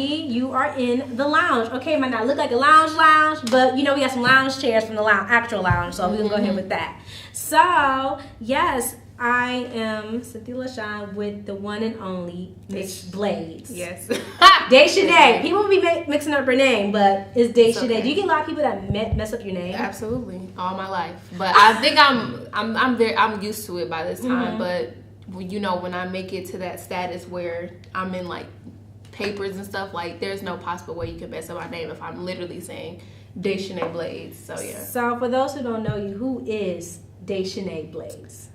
You are in the lounge. Okay, it might not look like a lounge, but you know we got some lounge chairs from the actual lounge, so we're gonna go ahead with that. So yes, I am Cynthia Lashawn with the one and only Miss Blaydes. Yes. Dechana. People will be mixing up her name, but it's Dechana. Okay. Do you get a lot of people that mess up your name? Absolutely, all my life. But I think I'm used to it by this time. But you know, when I make it to that status where I'm in like papers and stuff, like there's no possible way you can mess up my name if I'm literally saying Dechana Blaydes. So yeah. So for those who don't know you, who is Dechana Blaydes?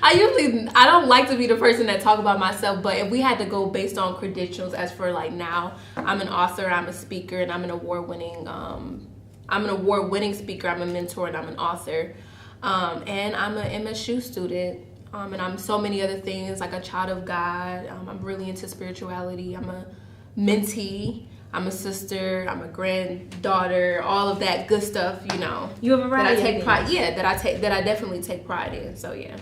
I don't like to be the person that talk about myself, but if we had to go based on credentials, as for like now, I'm an author, I'm a speaker, and I'm an award-winning speaker, I'm a mentor, and I'm an author, and I'm an MSU student, and I'm so many other things, like a child of God. I'm really into spirituality. I'm a mentee. I'm a sister, I'm a granddaughter, all of that good stuff, you know. You have a variety that I take pride. Yeah, that I definitely take pride in. So yeah.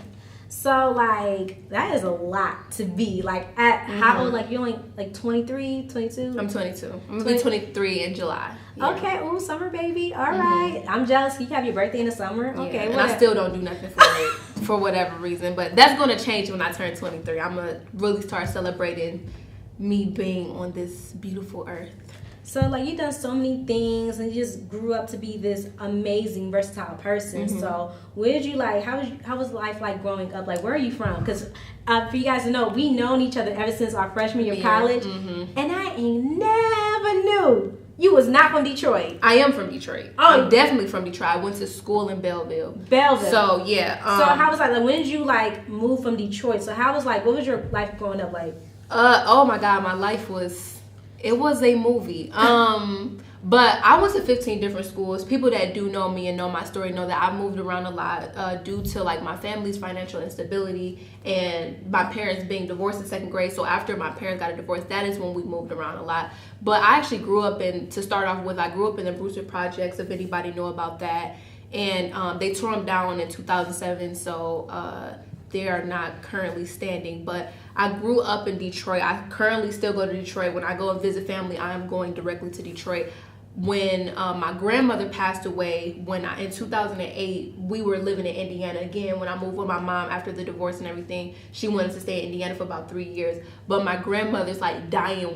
So like that is a lot to be like at how old? Like you're only like 23, 22? I'm 22. I'm gonna be 23 in July. Yeah. Okay, ooh, summer baby. All right. I'm jealous. You have your birthday in the summer. Yeah. Okay. And I still don't do nothing for it for whatever reason. But that's gonna change when I turn 23. I'm gonna really start celebrating me being on this beautiful earth. So like you done so many things and you just grew up to be this amazing versatile person. So where did you like how was life like growing up? Like where are you from? Because for you guys to know, we known each other ever since our freshman year of college, and I ain't never knew you was not from Detroit. I am from Detroit. I'm definitely from Detroit. I went to school in Belleville. So yeah. So how was like when did you like move from Detroit? So how was like what was your life growing up like? Oh my God, my life was. It was a movie. But I went to 15 different schools. People that do know me and know my story know that I've moved around a lot due to like my family's financial instability and my parents being divorced in second grade. So after my parents got a divorce, that is when we moved around a lot. But I actually grew up to start off with, I grew up in the Brewster Projects, if anybody know about that. And they tore them down in 2007. So they are not currently standing, but I grew up in Detroit. I currently still go to Detroit. When I go and visit family, I am going directly to Detroit. When my grandmother passed away, in 2008, we were living in Indiana. Again, when I moved with my mom after the divorce and everything, she wanted to stay in Indiana for about 3 years. But my grandmother's like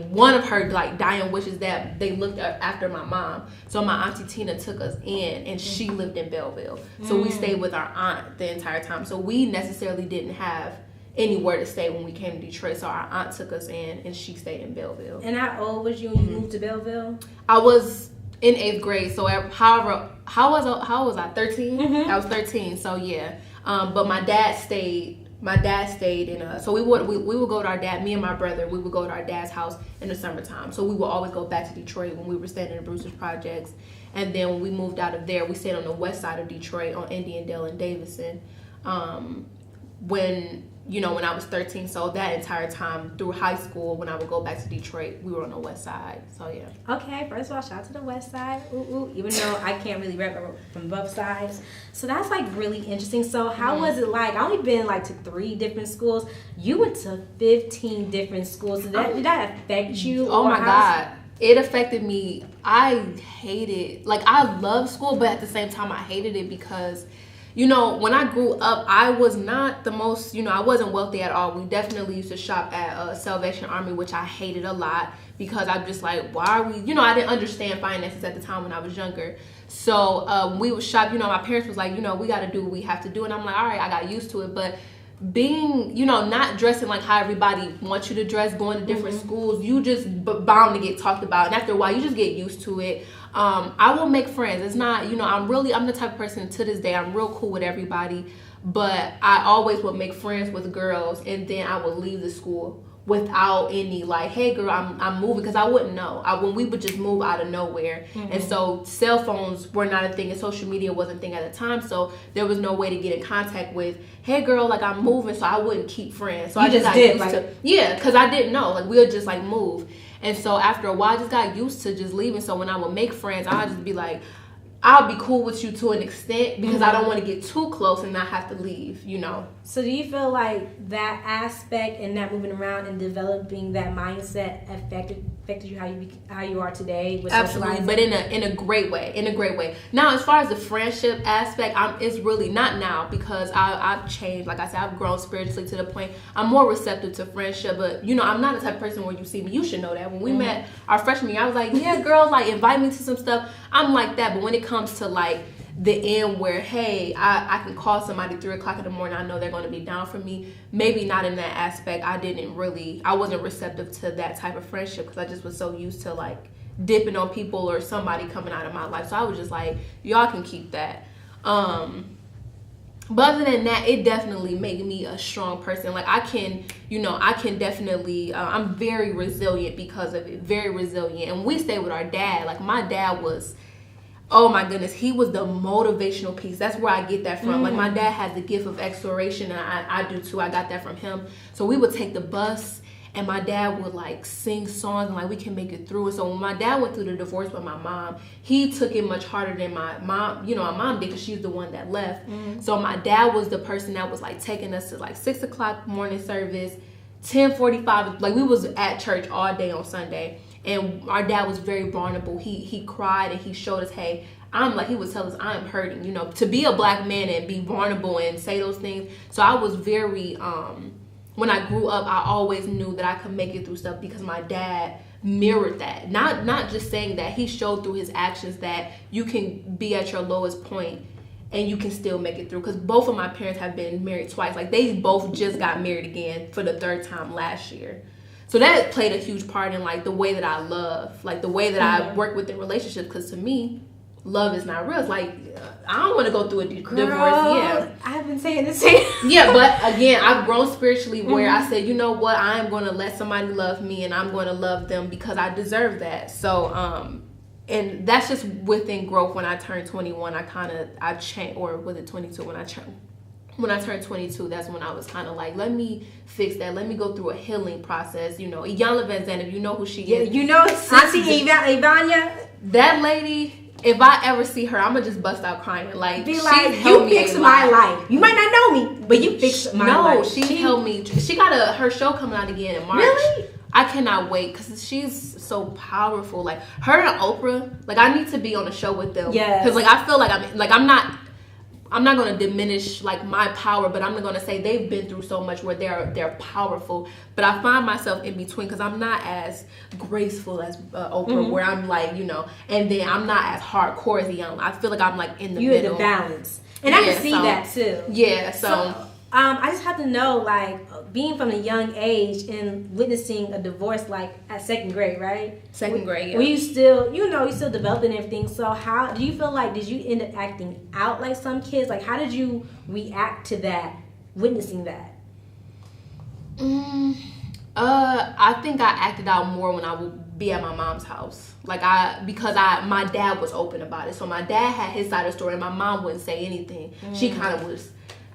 one of her like dying wishes that they looked after my mom. So my auntie Tina took us in, and she lived in Belleville. So we stayed with our aunt the entire time. So we necessarily didn't have anywhere to stay when we came to Detroit. So our aunt took us in, and she stayed in Belleville. And how old was you when you moved to Belleville? I was in 8th grade. So how was I? 13? I was 13. So yeah. But my dad stayed. In so we would go to our dad. Me and my brother, we would go to our dad's house in the summertime. So we would always go back to Detroit when we were staying in the Brewster Projects. And then when we moved out of there, we stayed on the west side of Detroit on Indiandale and Davison. When I was 13, so that entire time through high school, when I would go back to Detroit, we were on the west side. So yeah. Okay, first of all, shout out to the west side. Ooh, even though I can't really rep from both sides. So that's like really interesting. So how was it like? I only been like to 3 different schools. You went to 15 different schools. Did that affect you? Oh my God. It affected me. I hated, like I love school, but at the same time I hated it because when I grew up, I was not the most, I wasn't wealthy at all. We definitely used to shop at Salvation Army, which I hated a lot because I'm just like, why are we, I didn't understand finances at the time when I was younger. So we would shop, my parents was like, we got to do what we have to do. And I'm like, all right, I got used to it. But being, not dressing like how everybody wants you to dress, going to different schools, you just bound to get talked about. And after a while, you just get used to it. I will make friends. It's not, I'm the type of person to this day, I'm real cool with everybody, but I always would make friends with girls, and then I would leave the school without any like, hey girl, I'm moving, because I wouldn't know. When we would just move out of nowhere. And so cell phones were not a thing, and social media wasn't a thing at the time, so there was no way to get in contact with, hey girl, like I'm moving, so I wouldn't keep friends. So I just got used to, because I didn't know, like we would just like move. And so after a while, I just got used to just leaving. So when I would make friends, I'd just be like, I'll be cool with you to an extent, because I don't want to get too close and not have to leave, So do you feel like that aspect and that moving around and developing that mindset affected you how you are today with Absolutely, but in a great way. Now, as far as the friendship aspect, it's really not now, because I've changed. Like I said, I've grown spiritually to the point I'm more receptive to friendship. But I'm not the type of person where you see me. You should know that. When we met our freshman year, I was like, yeah, girl, like invite me to some stuff. I'm like that. But when it comes to like the end where, hey, I can call somebody 3 o'clock in the morning, I know they're going to be down for me, maybe not in that aspect. I wasn't receptive to that type of friendship, because I just was so used to like dipping on people or somebody coming out of my life. So I was just like, y'all can keep that. But other than that, it definitely made me a strong person. Like I can definitely, I'm very resilient because of it, very resilient. And we stayed with our dad. Like my dad was, oh my goodness, he was the motivational piece. That's where I get that from. Like my dad had the gift of exploration, and I do too. I got that from him. So we would take the bus, and my dad would like sing songs, and like we can make it through. And so when my dad went through the divorce with my mom, he took it much harder than my mom. My mom did, because she's the one that left. So my dad was the person that was like taking us to like 6 o'clock morning service, 10:45. Like we was at church all day on Sunday. And our dad was very vulnerable. He cried, and he showed us, hey, he would tell us, I'm hurting, to be a black man and be vulnerable and say those things. So I was very, when I grew up, I always knew that I could make it through stuff, because my dad mirrored that. Not just saying that, he showed through his actions that you can be at your lowest point and you can still make it through. Because both of my parents have been married twice. Like they both just got married again for the 3rd time last year. So that played a huge part in like the way that I love, like the way that I work with the relationship. Because to me, love is not real. It's like, I don't want to go through a divorce. Yeah, I've been saying the same. Yeah, but again, I've grown spiritually where I said, you know what, I am going to let somebody love me, and I'm going to love them because I deserve that. So, and that's just within growth. When I turned 21, I changed, or was it 22 when I turned 22, that's when I was kind of like, let me fix that. Let me go through a healing process. Iyanla Vanzant, if you know who she is. Auntie Ivania. That lady, if I ever see her, I'm going to just bust out crying. Like, be like, you fixed my life. You might not know me, but you fixed my life. No, she helped me. She got her show coming out again in March. Really? I cannot wait, because she's so powerful. Like, her and Oprah, like, I need to be on a show with them. Yeah. Because, like, I feel like I'm not going to diminish like my power, but I'm going to say they've been through so much where they're powerful. But I find myself in between, because I'm not as graceful as Oprah, where I'm like, and then I'm not as hardcore as Iyanla. I feel like I'm like in the middle. You're the balance. And I can see that too. Yeah, so I just have to know, like, being from a young age and witnessing a divorce, like, at 2nd grade, right? 2nd grade, yeah. When you still, you still developing everything. So how do you feel like, did you end up acting out like some kids? Like, how did you react to that, witnessing that? I think I acted out more when I would be at my mom's house. Like, because my dad was open about it. So my dad had his side of the story, and my mom wouldn't say anything. She kind of was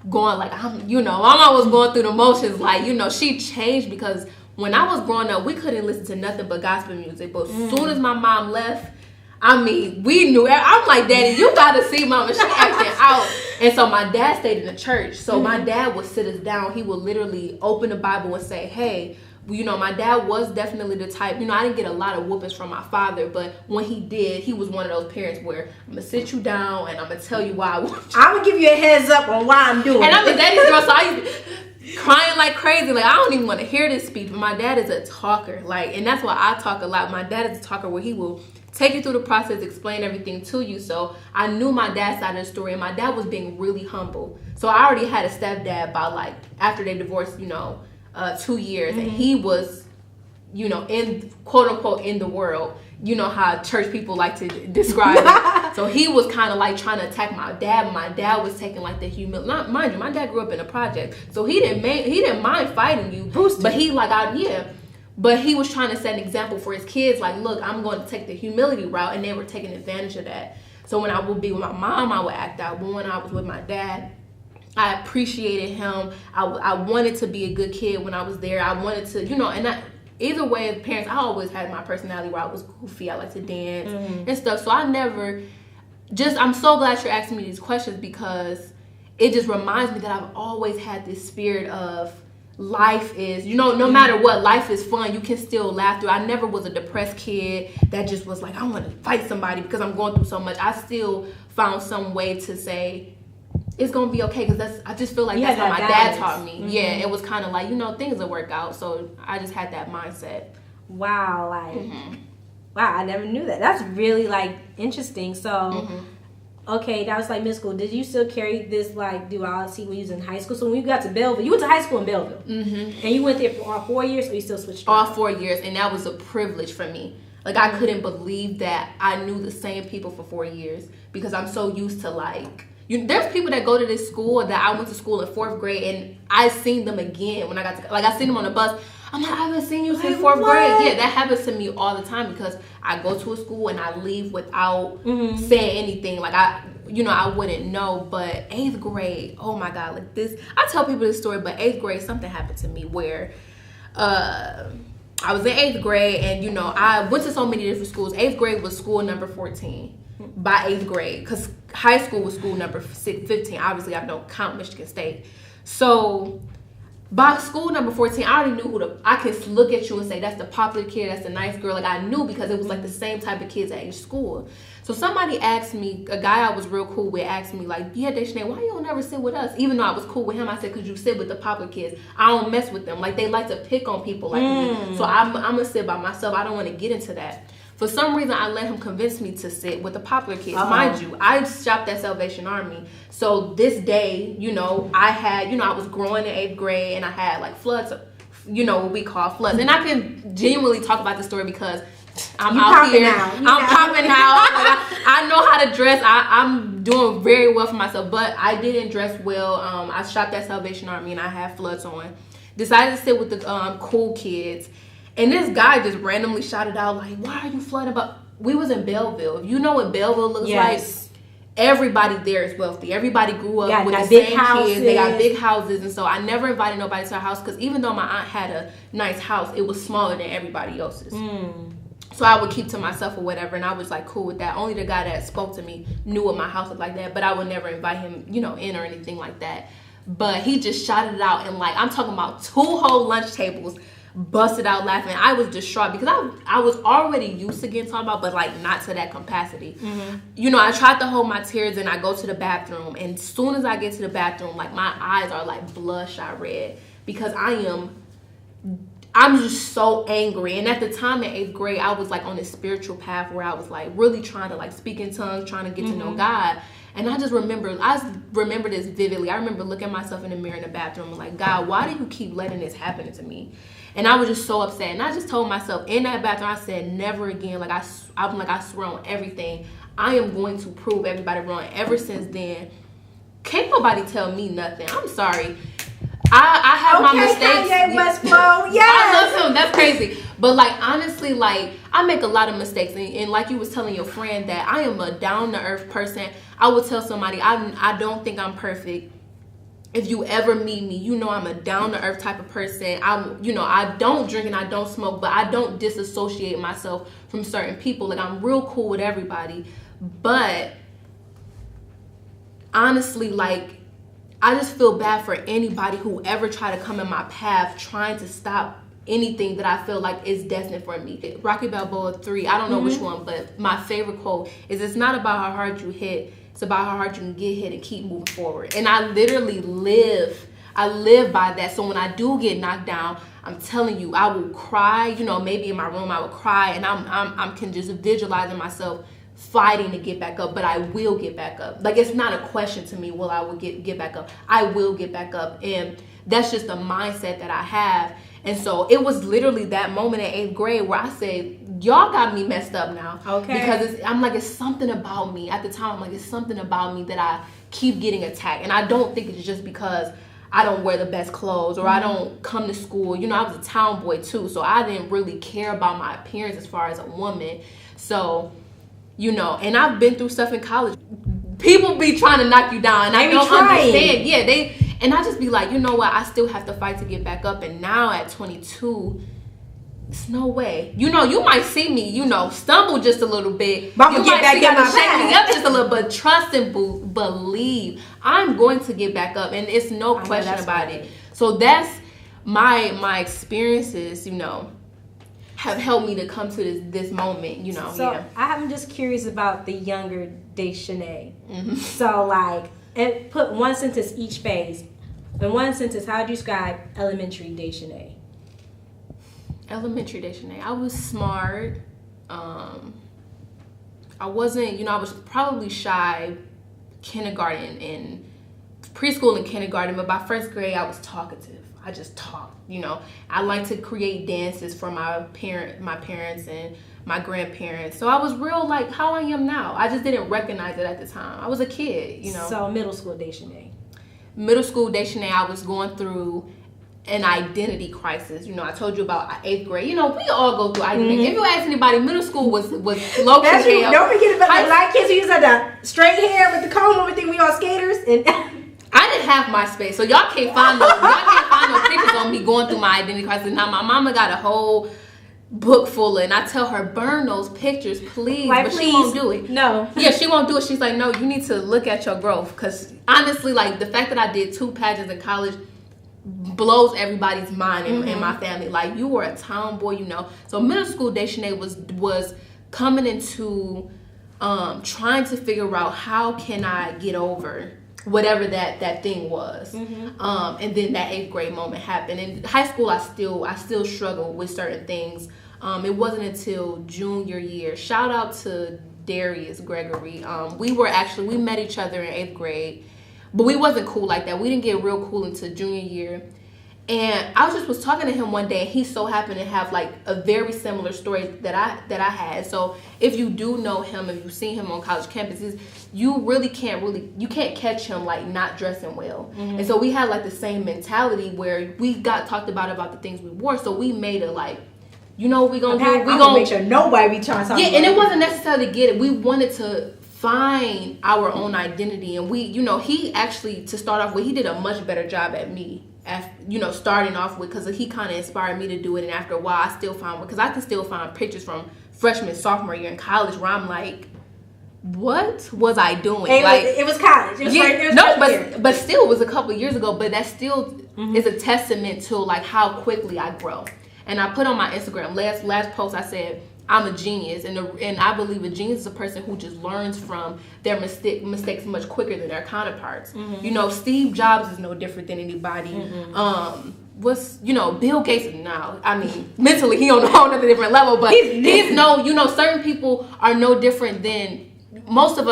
going like, my mom was going through the motions. Like, she changed, because when I was growing up, we couldn't listen to nothing but gospel music. But as soon as my mom left, we knew. I'm like, Daddy, you gotta see Mama. She acting out. And so my dad stayed in the church. So my dad would sit us down. He would literally open the Bible and say, hey, my dad was definitely the type, I didn't get a lot of whoopings from my father, but when he did, he was one of those parents where I'm going to sit you down and I'm going to tell you why I want you. I'm going to give you a heads up on why I'm doing it. And I'm a daddy's girl, so I used to be crying like crazy. Like, I don't even want to hear this speech, but my dad is a talker. Like, and that's why I talk a lot. My dad is a talker where he will take you through the process, explain everything to you. So I knew my dad's side of the story, and my dad was being really humble. So I already had a stepdad by, like, after they divorced, 2 years, and he was, in quote unquote in the world. You know how church people like to describe it. So he was kind of like trying to attack my dad. My dad was taking like the humility. Not mind you, my dad grew up in a project, so he didn't mind fighting you. But he But he was trying to set an example for his kids. Like, look, I'm going to take the humility route, and they were taking advantage of that. So when I would be with my mom, I would act out. But when I was with my dad, I appreciated him. I wanted to be a good kid when I was there. I wanted to, either way, as parents, I always had my personality where I was goofy. I like to dance and stuff. So I'm so glad you're asking me these questions, because it just reminds me that I've always had this spirit of life is, no matter what, life is fun. You can still laugh through. I never was a depressed kid that just was like, I want to fight somebody because I'm going through so much. I still found some way to say, it's going to be okay, because I just feel like that's what my dad taught me. Yeah, it was kind of like, things will work out. So I just had that mindset. Wow, wow, I never knew that. That's really, like, interesting. So, okay, that was, like, middle school. Did you still carry this, like, duality when you was in high school? So when you got to Belleville, you went to high school in Belleville. And you went there for all 4 years, or you still switched all 4 years, and that was a privilege for me. Like, I couldn't believe that I knew the same people for 4 years, because I'm so used to, like, there's people that go to this school that I went to school in 4th grade, and I seen them again when I got to, like, I seen them on the bus. I'm like, I haven't seen you since 4th grade. Yeah, that happens to me all the time, because I go to a school and I leave without saying anything. Like, I wouldn't know. But 8th grade, oh my God, like this. I tell people this story, but 8th grade, something happened to me where I was in 8th grade, and, I went to so many different schools. 8th grade was school number 14 by 8th grade, because high school was school number 15. Obviously, I don't count Michigan State. So by school number 14, I already knew I could look at you and say, that's the popular kid, that's the nice girl. Like, I knew, because it was like the same type of kids at each school. So somebody asked me, a guy I was real cool with asked me, like, yeah, Dechana, why you don't ever sit with us? Even though I was cool with him, I said, because you sit with the popular kids. I don't mess with them. Like, they like to pick on people like me. So I'm going to sit by myself. I don't want to get into that. For some reason, I let him convince me to sit with the popular kids. Mind you, I shopped at Salvation Army. So this day, I had, I was growing in 8th grade, and I had, like, floods, what we call floods. And I can genuinely talk about this story because I'm out here. I'm popping out. Like, I know how to dress. I'm doing very well for myself, but I didn't dress well. I shopped at Salvation Army, and I had floods on. Decided to sit with the cool kids. And this guy just randomly shouted out, like, why are you flooding about? We was in Belleville. If you know what Belleville looks like, everybody there is wealthy. Everybody grew up with the same kids. They got big houses. And so I never invited nobody to our house, because even though my aunt had a nice house, it was smaller than everybody else's. So I would keep to myself or whatever, and I was, like, cool with that. Only the guy that spoke to me knew what my house looked like that, but I would never invite him, in or anything like that. But he just shouted it out, and, like, I'm talking about 2 whole lunch tables busted out laughing. I was distraught, because I was already used to getting talked about, but, like, not to that capacity. I tried to hold my tears, and I go to the bathroom, and as soon as I get to the bathroom, like, my eyes are, like, bloodshot red, because I'm just so angry. And at the time in 8th grade, I was, like, on this spiritual path where I was, like, really trying to, like, speak in tongues, trying to get to know God. And I remember this vividly. I remember looking at myself in the mirror in the bathroom and, like, God, why do you keep letting this happen to me? And I was just so upset. And I just told myself in that bathroom, I said, never again. Like, I'm like, I swear on everything, I am going to prove everybody wrong. Ever since then, can't nobody tell me nothing. I'm sorry. I have my mistakes. Kanye West, bro. Yes. I love him. That's crazy. But, like, honestly, like, I make a lot of mistakes. And like you was telling your friend, that I am a down-to-earth person. I would tell somebody, I don't think I'm perfect. If you ever meet me, I'm a down-to-earth type of person. I don't drink and I don't smoke, but I don't disassociate myself from certain people. Like, I'm real cool with everybody. But honestly, like, I just feel bad for anybody who ever try to come in my path trying to stop anything that I feel like is destined for me. Rocky Balboa 3, I don't know which one, but my favorite quote is, it's not about how hard you hit, it's about how hard you can get hit and keep moving forward. And I literally live by that. So when I do get knocked down, I'm telling you, I will cry. Maybe in my room I would cry, and I'm can just visualizing myself fighting to get back up, but I will get back up. Like, it's not a question to me, will I will get back up. I will get back up, and that's just the mindset that I have. And so it was literally that moment in 8th grade where I said, y'all got me messed up now. Okay. Because I'm like, it's something about me. At the time, I'm like, it's something about me that I keep getting attacked. And I don't think it's just because I don't wear the best clothes, or I don't come to school. I was a town boy too, so I didn't really care about my appearance as far as a woman. So, and I've been through stuff in college. People be trying to knock you down, and I don't understand. Yeah, and I just be like, you know what? I still have to fight to get back up. And now at 22, It's no way. You might see me, stumble just a little bit. But you might see me shake me up just a little, but trust and believe I'm going to get back up, and it's no question about it. So that's my experiences, have helped me to come to this moment, So yeah. I'm just curious about the younger Dechana. Mm-hmm. So and put one sentence each phase. In one sentence, how do you describe elementary Dechana? Elementary Dechana, I was smart. I wasn't, I was probably shy kindergarten and preschool and kindergarten, but by first grade I was talkative. I just talked, I like to create dances for my parents and my grandparents. So I was real like how I am now. I just didn't recognize it at the time. I was a kid, So middle school Dechana. Middle school Dechana, I was going through an identity crisis. I told you about 8th grade. We all go through identity. Mm-hmm. If you ask anybody, middle school was low key. Don't forget about the black kids who used to have the straight hair with the comb and everything. We all skaters and I didn't have MySpace, so y'all can't find no pictures on me going through my identity crisis. Now my mama got a whole book full of, and I tell her burn those pictures, please, but she won't do it. No. Yeah, she won't do it. She's like, no, you need to look at your growth, because honestly, the fact that I did 2 pageants in college blows everybody's mind in my family. You were a tomboy, So middle school Dechana was coming into trying to figure out how can I get over whatever that thing was. And then that 8th grade moment happened. In high school, I still struggle with certain things. It wasn't until junior year. Shout out to Darius Gregory. We met each other in 8th grade, but we wasn't cool like that. We didn't get real cool until junior year. And I was talking to him one day, and he so happened to have a very similar story that I had. So if you do know him, if you've seen him on college campuses, you can't catch him not dressing well. Mm-hmm. And so we had the same mentality where we talked about the things we wore. So we made it we gonna make sure nobody be trying something. Yeah, and it wasn't necessarily to get it. We wanted to find our own identity, and we, he actually, to start off with, he did a much better job at me. Starting off with, because he kind of inspired me to do it, and after a while I still found, because I can still find pictures from freshman, sophomore year in college where I'm like, what was I doing? It was college. It was but still, it was a couple of years ago. But that still is a testament to how quickly I grow. And I put on my Instagram last post, I said, I'm a genius, and I believe a genius is a person who just learns from their mistakes much quicker than their counterparts. Mm-hmm. Steve Jobs is no different than anybody. Mm-hmm. Bill Gates now. I mean, mentally he on a whole other different level, but certain people are no different than. All of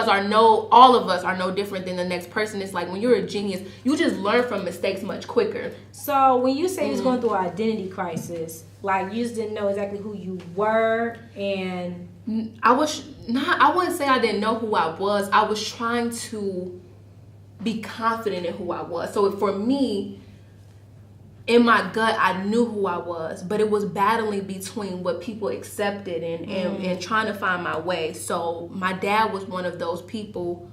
us are no different than the next person. It's when you're a genius, you just learn from mistakes much quicker. So when you say you was going through an identity crisis, you just didn't know exactly who you were, and I wouldn't say I didn't know who I was. I was trying to be confident in who I was. So for me, in my gut, I knew who I was, but it was battling between what people accepted and trying to find my way. So my dad was one of those people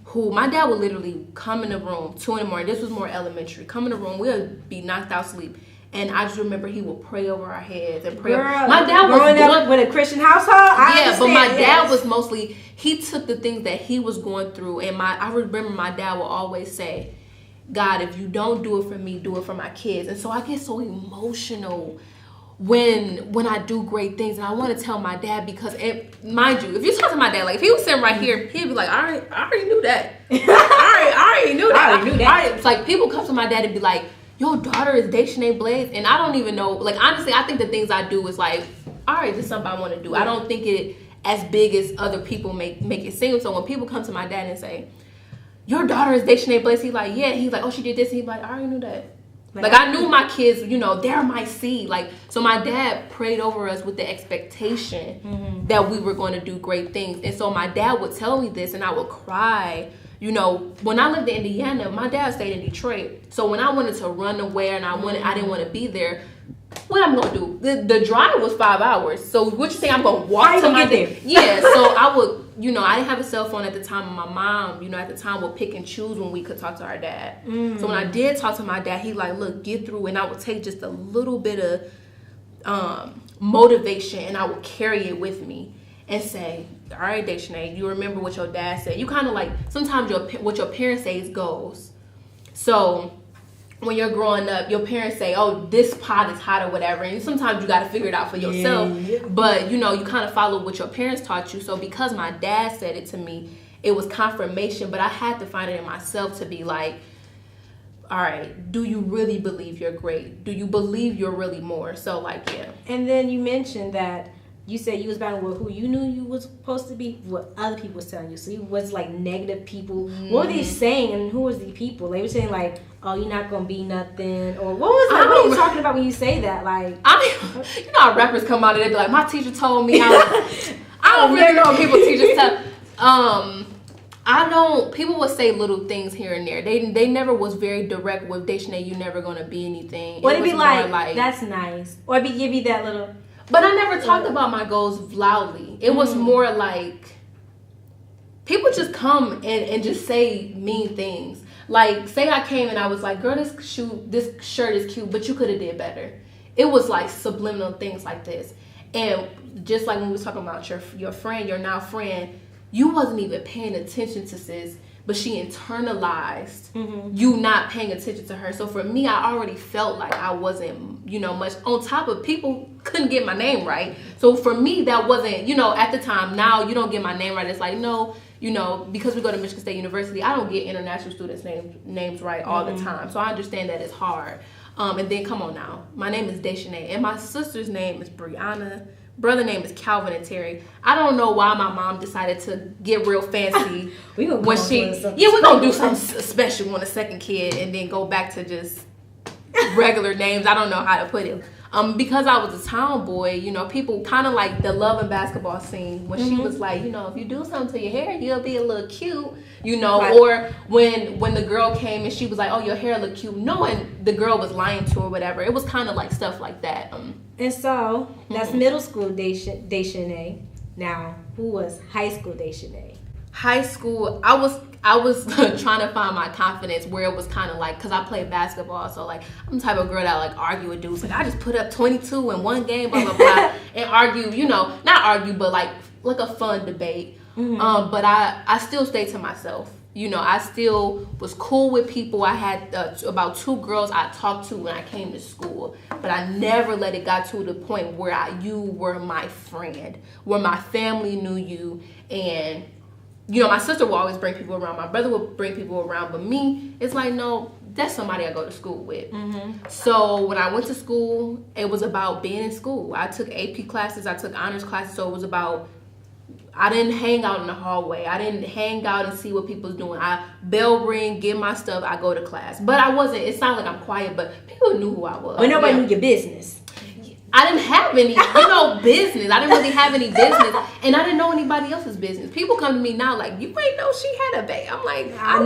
who, my dad would literally come in the room, 2 in the morning, this was more elementary, come in the room, we would be knocked out sleep. And I just remember he would pray over our heads and pray. My dad was growing up with a Christian household. But my dad was mostly, he took the things that he was going through, and I remember my dad would always say, God, if you don't do it for me, do it for my kids. And so I get so emotional when I do great things, and I want to tell my dad, because mind you, if you talk to my dad, if he was sitting right here, he'd be like, I already knew that. I already knew that. It's people come to my dad and be like, your daughter is Dechana Blaydes, and I don't even know. Honestly, I think the things I do is all right, this is something I want to do. I don't think it as big as other people make it seem. So when people come to my dad and say, your daughter is Dechana Blaydes, he's like, yeah. He's like, oh, she did this. And he's like, I already knew that. I knew my kids, they're my seed. So my dad prayed over us with the expectation that we were going to do great things. And so my dad would tell me this, and I would cry. When I lived in Indiana, my dad stayed in Detroit. So when I wanted to run away and I didn't want to be there, what I'm going to do? The drive was 5 hours. So what you think I'm going to walk to my there? Yeah, so I would, I didn't have a cell phone at the time. And my mom, at the time would pick and choose when we could talk to our dad. So when I did talk to my dad, he look, get through. And I would take just a little bit of motivation, and I would carry it with me and say, all right, Dechana, you remember what your dad said. You kind of like, sometimes what your parents say is goals. So when you're growing up, your parents say, oh, this pot is hot or whatever. And sometimes you got to figure it out for yourself. Yeah. But, you kind of follow what your parents taught you. So because my dad said it to me, it was confirmation. But I had to find it in myself to be like, all right, do you really believe you're great? Do you believe you're really more? So, like, yeah. And then you mentioned that you said you was battling with who you knew you was supposed to be, what other people was telling you. So you was like negative people. What were they saying, and who was the people? They were saying like, oh, you're not gonna be nothing, or what was like? What are you talking about when you say that? Like, how rappers come out and they be like, my teacher told me. I don't really know what people teachers tell. People would say little things here and there. They never was very direct with Dechana, you never gonna be anything. Or it'd be like, that's nice. Or it'd give you that little. But I never talked about my goals loudly. It was more like, people just come and just say mean things. Like, say I came and I was like, girl, this shirt is cute, but you could have did better. It was like subliminal things like this. And just like when we was talking about your friend, your now friend, you wasn't even paying attention to sis, but she internalized you not paying attention to her. So for me, I already felt like I wasn't, much on top of people couldn't get my name right. So for me, that wasn't, at the time. Now you don't get my name right. It's like, no, because we go to Michigan State University, I don't get international students' names right all the time. So I understand that it's hard. And then come on now, my name is Dechana, and my sister's name is Brianna. Brother name is Calvin and Terry. I don't know why my mom decided to get real fancy we're gonna do something special on the second kid and then go back to just regular names. I don't know how to put it. Because I was a tomboy, people kind of like the Love and Basketball scene when she was like, if you do something to your hair, you'll be a little cute, right. Or when the girl came and she was like, oh, your hair look cute, knowing the girl was lying to her or whatever. It was kind of like stuff like that. And so that's middle school Dechana. Now, who was high school Dechana? High school, I was trying to find my confidence where it was kind of like, because I played basketball, so like I'm the type of girl that like argue with dudes. Like I just put up 22 in one game, blah blah blah, and argue. Not argue, but like a fun debate. But I still stayed to myself. I still was cool with people. I had about 2 girls I talked to when I came to school, but I never let it got to the point where you were my friend, where my family knew you. And my sister will always bring people around. My brother will bring people around. But me, it's like, no, that's somebody I go to school with. So when I went to school, it was about being in school. I took AP classes. I took honors classes. So it was about, I didn't hang out in the hallway. I didn't hang out and see what people's doing. I bell ring, get my stuff, I go to class. But I wasn't, it sounded like I'm quiet, but people knew who I was. But nobody knew your business. I didn't have any, business. I didn't really have any business. And I didn't know anybody else's business. People come to me now like, you ain't know she had a baby. I'm like, I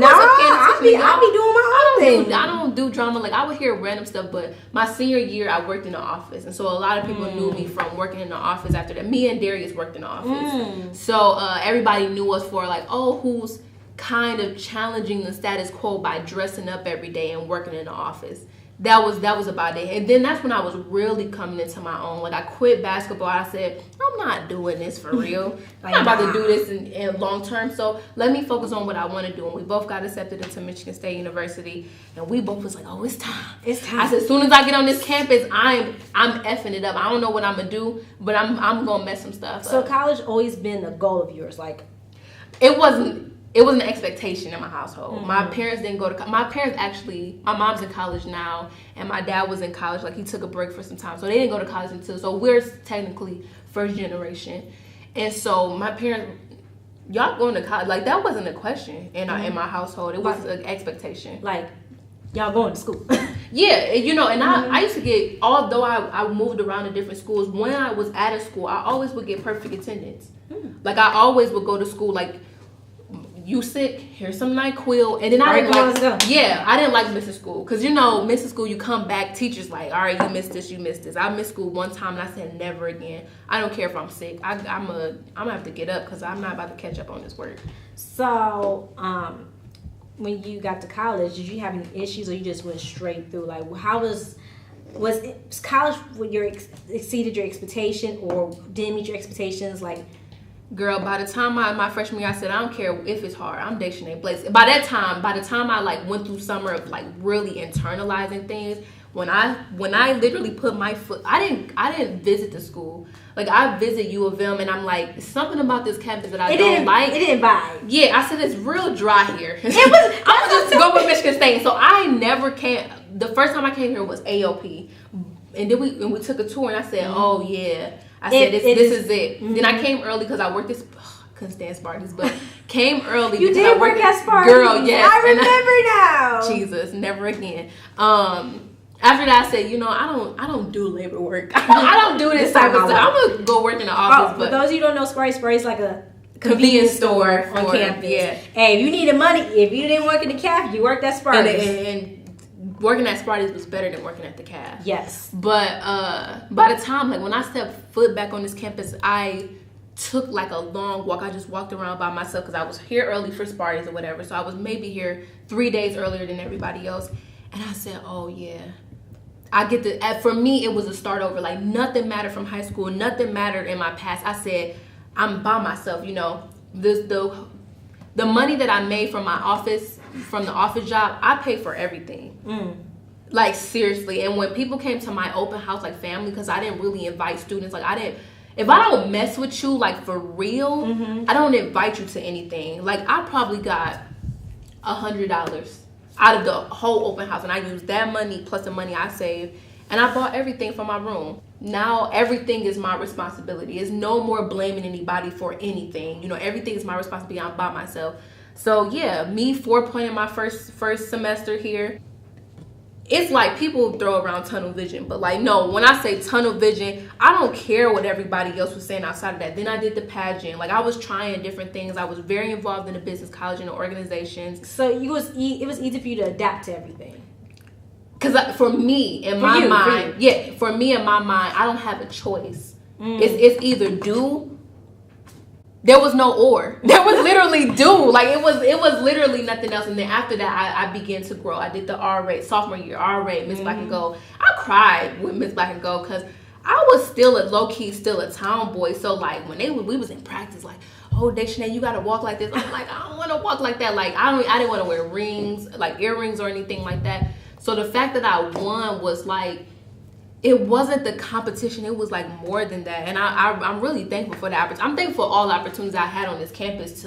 be doing my own thing. I don't do drama. Like, I would hear random stuff. But my senior year, I worked in the office. And so a lot of people knew me from working in the office after that. Me and Darius worked in the office. So everybody knew us for like, oh, who's kind of challenging the status quo by dressing up every day and working in the office. That was about it. And then that's when I was really coming into my own. Like, I quit basketball. I said, I'm not doing this for real. I'm not about to do this in long term. So let me focus on what I want to do. And we both got accepted into Michigan State University. And we both was like, oh, it's time. It's time. I said, as soon as I get on this campus, I'm effing it up. I don't know what I'm going to do, but I'm going to mess some stuff up. So college always been a goal of yours? Like, it wasn't an expectation in my household. My parents didn't go to college. My mom's in college now, and my dad was in college. Like, he took a break for some time. So they didn't go to college so we're technically first generation. And so my parents, y'all going to college, like, that wasn't a question in my household. It was an expectation. Like, y'all going to school. Yeah, and I used to get, although I moved around to different schools, when I was at a school, I always would get perfect attendance. Like, I always would go to school, like, you sick, here's some NyQuil. And then I didn't like missing school. Because, missing school, you come back, teacher's like, all right, you missed this. I missed school one time, and I said, never again. I don't care if I'm sick. I'm going to have to get up because I'm not about to catch up on this work. So, when you got to college, did you have any issues or you just went straight through? Like, how was was college exceeded your expectation or didn't meet your expectations? Like, girl, by the time my freshman year, I said, I don't care if it's hard. I'm Dechana Blaydes. By the time I like went through summer of like really internalizing things, when I literally put my foot, I didn't visit the school. Like, I visit U of M, and I'm like, something about this campus that I don't like. It didn't vibe. Yeah, I said it's real dry here. I'm gonna just go with Michigan State. So I never came. The first time I came here was AOP, and then we took a tour, and I said, oh yeah. I said, this is it. Mm-hmm. Then I came early because I worked this. Couldn't stand Spartans, but came early. You did work at Spartans. Girl, yes. I remember now. Jesus, never again. After that, I said, I don't do labor work. I don't do this type of stuff. I'm gonna go work in the office. But for those of you who don't know, Spartans is like a convenience store on campus. Yeah. Hey, if you needed money, if you didn't work in the cafe, you worked at Spartans. And working at Spartans was better than working at the cafe. Yes. But by the time, like, when I stepped foot back on this campus, I took like a long walk. I just walked around by myself because I was here early for Spartans or whatever. So I was maybe here 3 days earlier than everybody else. And I said, oh yeah, I get to, for me, it was a start over. Like, nothing mattered from high school. Nothing mattered in my past. I said, I'm by myself, the money that I made from the office job, I paid for everything. Like, seriously. And when people came to my open house, like family, because I didn't really invite students, like, if I don't mess with you, like, for real, I don't invite you to anything. Like, I probably got $100 out of the whole open house, and I used that money plus the money I saved, and I bought everything for my room. Now everything is my responsibility. It's no more blaming anybody for anything. Everything is my responsibility. I'm by myself. So yeah, me 4.0 my first semester here. It's like people throw around tunnel vision, but like, no, when I say tunnel vision, I don't care what everybody else was saying outside of that. Then I did the pageant. Like, I was trying different things. I was very involved in the business college and the organizations. So it was easy for you to adapt to everything. Because for me, in my mind, I don't have a choice. It's either do. There was no or. There was literally do. Like, it was literally nothing else. And then after that, I began to grow. I did the RA, sophomore year, RA, Miss Black and Gold. I cried with Miss Black and Gold because I was still a tomboy. So, like, when we was in practice, like, oh, Dechana, you got to walk like this. I'm like, I don't want to walk like that. Like, I didn't want to wear rings, like earrings or anything like that. So the fact that I won was like, it wasn't the competition. It was like more than that. And I'm really thankful for the opportunity. I'm thankful for all the opportunities I had on this campus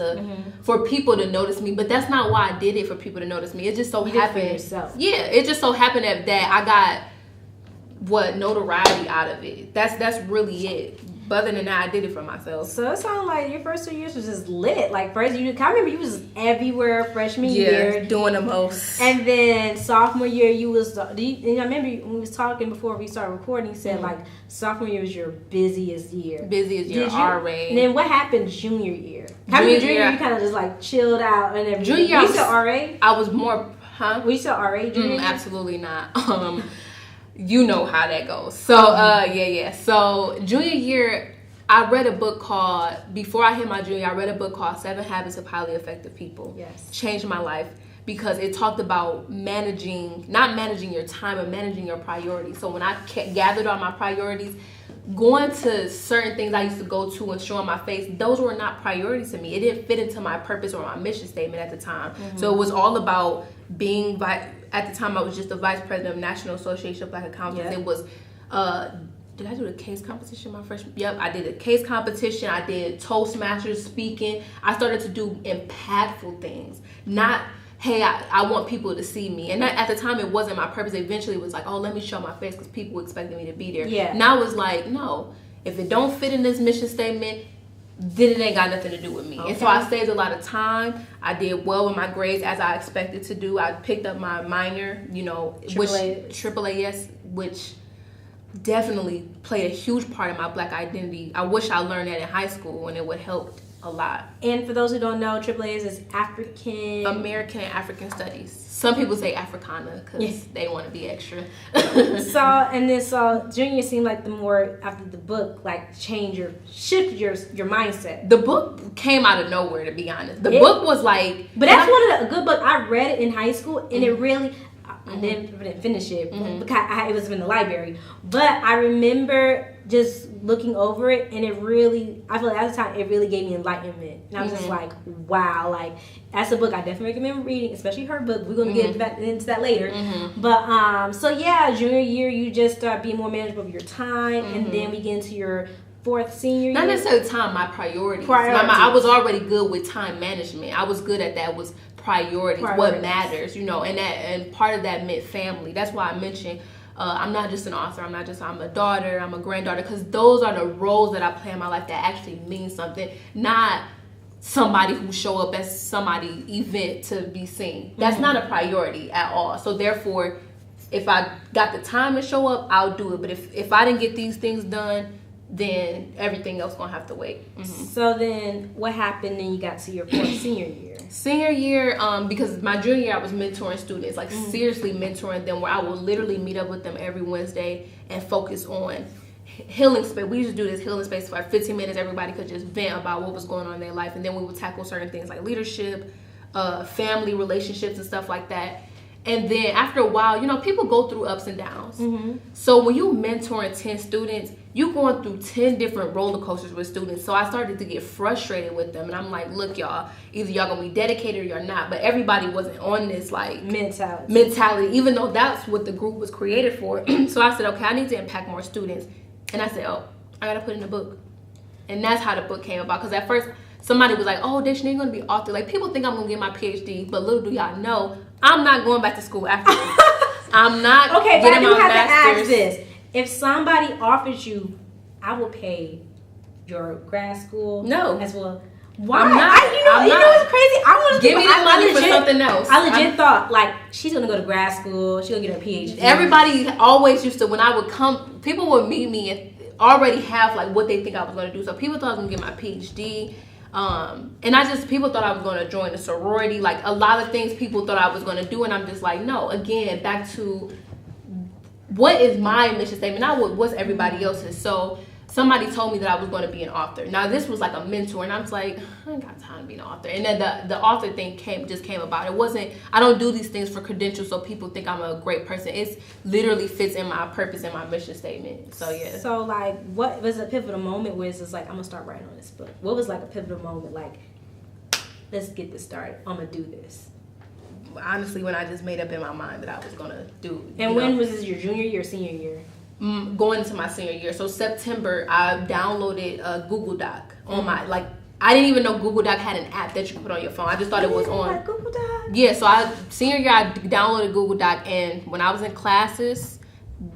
for people to notice me. But that's not why I did it, for people to notice me. It just so happened. Yeah, it just so happened that I got notoriety out of it. That's really it. But other than that, I did it for myself. So it sounded like your first 2 years was just lit. Like, first, I remember you was everywhere freshman year. Doing the most. And then sophomore year, you was, and I remember when we was talking before we started recording, you said, like, sophomore year was your busiest year. RA. And then what happened junior year? Junior year, you kind of just, like, chilled out and everything. Junior year, you said RA? I was more, Were you still RA junior year? Absolutely not. You know how that goes. So, So, junior year, I read a book called, before I hit my junior year, I read a book called 7 Habits of Highly Effective People. Yes. Changed my life because it talked about not managing your time, but managing your priorities. So, when I gathered all my priorities, going to certain things I used to go to and showing my face, those were not priorities to me. It didn't fit into my purpose or my mission statement at the time. So, it was all about being at the time, I was just the vice president of National Association of Black Accountants. It was, did I do the case competition my freshman? Yep, I did a case competition. I did Toastmasters speaking. I started to do impactful things. Not, hey, I want people to see me. And that, at the time, it wasn't my purpose. Eventually, it was like, oh, let me show my face because people expected me to be there. Yeah. Now it's like, no, if it don't fit in this mission statement, then it ain't got nothing to do with me. Okay. And so I saved a lot of time. I did well with my grades as I expected to do. I picked up my minor, AAA, which definitely played a huge part in my Black identity. I wish I learned that in high school, and it would help a lot. And for those who don't know, AAA is American and African Studies. Some people say Africana because they want to be extra. So junior seemed like the more after the book, like shift your mindset. The book came out of nowhere, to be honest. The book was like, but that's one of the good book. I read it in high school, and it really, I didn't finish it because it was in the library. But I remember just looking over it, and it really, I feel like at the time, it really gave me enlightenment. And I was just like, wow, like, that's a book I definitely recommend reading, especially her book. We're going to get into that later. But, so yeah, junior year, you just start being more manageable of your time, and then we get into your senior year. Not necessarily time, my priorities. I was already good with time management. I was good at that, was priorities. What matters, you know, and part of that meant family. That's why I mentioned I'm not just an author. I'm a daughter. I'm a granddaughter, because those are the roles that I play in my life that actually mean something. Not somebody who show up as somebody event to be seen. That's not a priority at all. So therefore, if I got the time to show up, I'll do it. But if I didn't get these things done, then everything else gonna have to wait. So then, what happened? Then you got to your senior year. Senior year, because my junior year I was mentoring students, like seriously mentoring them, where I would literally meet up with them every Wednesday and focus on healing space. We used to do this healing space for like 15 minutes. Everybody could just vent about what was going on in their life, and then we would tackle certain things like leadership, family relationships, and stuff like that. And then after a while, you know, people go through ups and downs. So when you mentoring 10 students, you going through 10 different roller coasters with students. So I started to get frustrated with them. And I'm like, look, y'all, either y'all going to be dedicated or you're not. But everybody wasn't on this, like, mentality, even though that's what the group was created for. So I said, okay, I need to impact more students. And I said, oh, I got to put in a book. And that's how the book came about. Because at first, somebody was like, oh, Dechana, you're going to be author. Like, people think I'm going to get my PhD. But little do y'all know, I'm not going back to school after this. I'm not getting my master's. Okay, but I do have to ask this. If somebody offers you, I will pay your grad school as well. Why? I'm not. You know what's crazy? I want to give me the money for something else. I legit thought, like, she's going to go to grad school. She's going to get her PhD. Everybody always used to, when I would come, people would meet me and already have, like, what they think I was going to do. So people thought I was going to get my PhD. And people thought I was going to join a sorority. Like, a lot of things people thought I was going to do. And I'm just like, no. Again, back to what is my mission statement, not what's everybody else's. So somebody told me that I was going to be an author. Now, this was like a mentor, and I was like, I ain't got time to be an author. And then the author thing came about. It wasn't, I don't do these things for credentials so people think I'm a great person. It literally fits in my purpose and my mission statement. So, yeah. So, like, what was a pivotal moment where it's just like, I'm going to start writing on this book? What was, like, a pivotal moment? Like, let's get this started. I'm going to do this. Honestly, when I just made up in my mind that I was going to do. And when was this, your junior year or senior year? Going into my senior year. So September, I downloaded a Google Doc on my, like, I didn't even know Google Doc had an app that you could put on your phone. I just thought it was on. Like Google Doc? Yeah, so senior year, I downloaded Google Doc, and when I was in classes,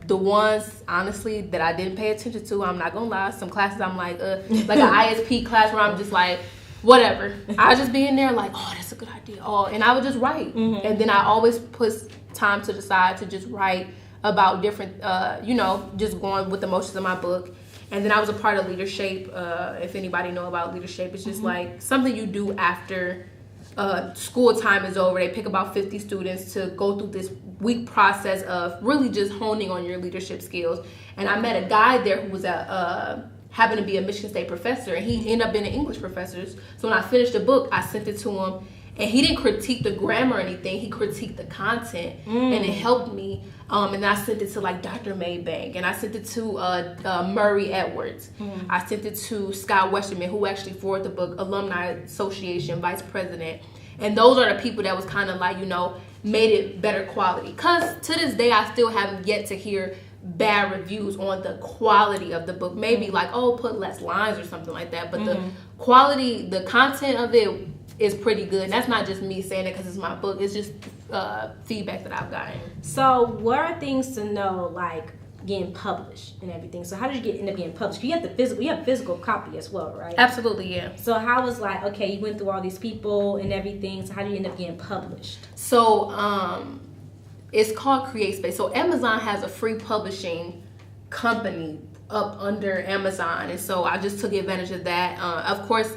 the ones, honestly, that I didn't pay attention to, I'm not going to lie, some classes I'm like an ISP class where I'm just like, whatever. I would just be in there like, oh, that's a good idea. Oh, and I would just write. And then I always put time to the side to just write about different, just going with the motions of my book. And then I was a part of Leadership. If anybody know about Leadership, it's just like something you do after school time is over. They pick about 50 students to go through this week process of really just honing on your leadership skills. And I met a guy there who was happened to be a Michigan State professor, and he ended up being an English professor. So when I finished the book, I sent it to him, and he didn't critique the grammar or anything. He critiqued the content, and it helped me. And I sent it to like Dr. Maybank, and I sent it to Murray Edwards. I sent it to Scott Westerman, who actually forwarded the book, Alumni Association Vice President. And those are the people that was kind of like, made it better quality. Because to this day, I still haven't yet to hear bad reviews on the quality of the book. Maybe like, put less lines or something like that. But the quality, the content of it is pretty good. And that's not just me saying it because it's my book. It's just feedback that I've gotten. So what are things to know, like getting published and everything? So how did you end up getting published? You have a physical copy as well, right? Absolutely, yeah. So how was like, okay, you went through all these people and everything. So how did you end up getting published? So it's called CreateSpace. So Amazon has a free publishing company up under Amazon, and so I just took advantage of that. Of course,